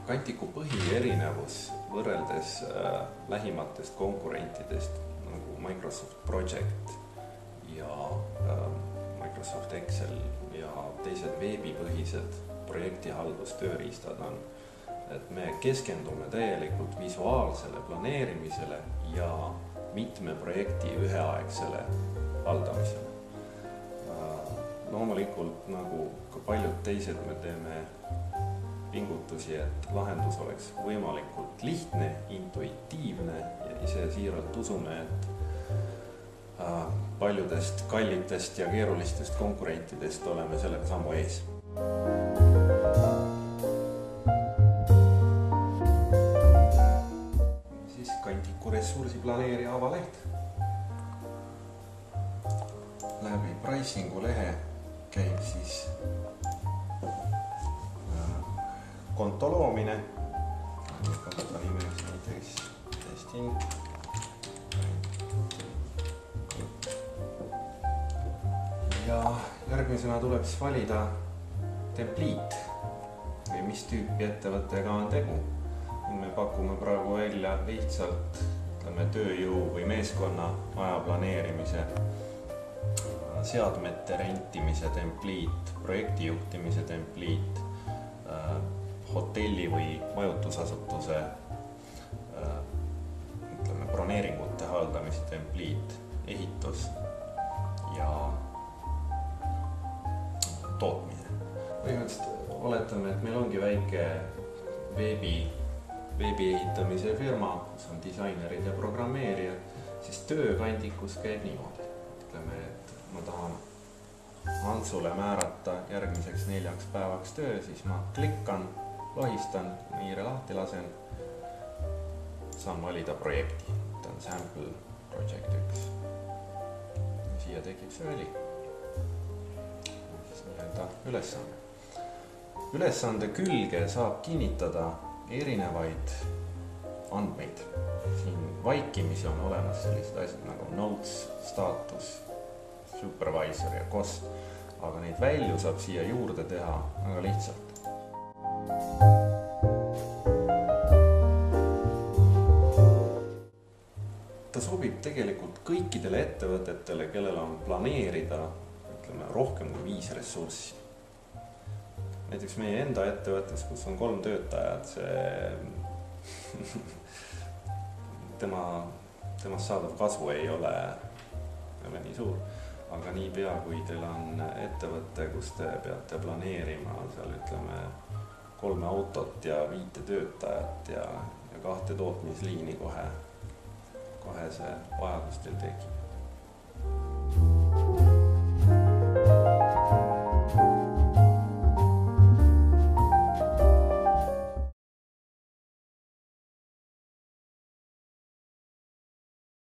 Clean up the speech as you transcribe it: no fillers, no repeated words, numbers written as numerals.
Kantiku põhierinevus võrreldes lähimatest konkurentidest nagu Microsoft Project ja Microsoft Excel ja teised veebipõhised projektihaldustööriistad on, et me keskendume täielikult visuaalsele planeerimisele ja mitme projekti üheaegsele haldamisele. Loomulikult nagu ka paljud teised me teeme pingutusi, et lahendus oleks võimalikult lihtne, intuitiivne ja ise siiralt usume, et paljudest kallitest ja keerulistest konkurentidest oleme sellega sammu ees. Siis Kantiku ressursiplaneerija avaleht. Läbi pricingu lehe käib siis konto loomine. Võtta nimeks näiteks testing. Ja järgmisena tuleb siis valida template või mis tüüpi ettevõttega on tegu. Me pakume praegu välja lihtsalt tööjõu või meeskonna aja planeerimise, seadmete rentimise template, projektijuhtimise template, hotelli või majutusasutuse broneeringute haldamise template, ehitus ja tootmine. Põhimõtteliselt oletame, et meil ongi väike veebi ehitamise firma, kus on disainerid ja programmeerijad, siis töö Kantikus käib niimoodi. Ütleme, et ma tahan Antsule määrata järgmiseks 4 päevaks töö, siis ma klikkan, lohistan, miire lahti lasen, saan valida projekti. Ta on sample project 1. Siia tekib see väli. Siis nii-öelda ülesande. Ülesande külge saab kinnitada erinevaid andmeid. Siin vaikimisi on olemas sellised asjad nagu notes, status, supervisor ja cost, aga neid välju saab siia juurde teha väga lihtsalt. Ta sobib tegelikult kõikidele ettevõtetele, kellel on planeerida rohkem kui 5 ressurssi. Näiteks meie enda ettevõttes, kus on 3 töötajat, temast saadav kasvu ei ole nii suur. Aga niipea, kui teil on ettevõte, kus te peate planeerima 3 autot ja 5 töötajat ja 2 tootmisliini, kohe see vajadus teil tekib.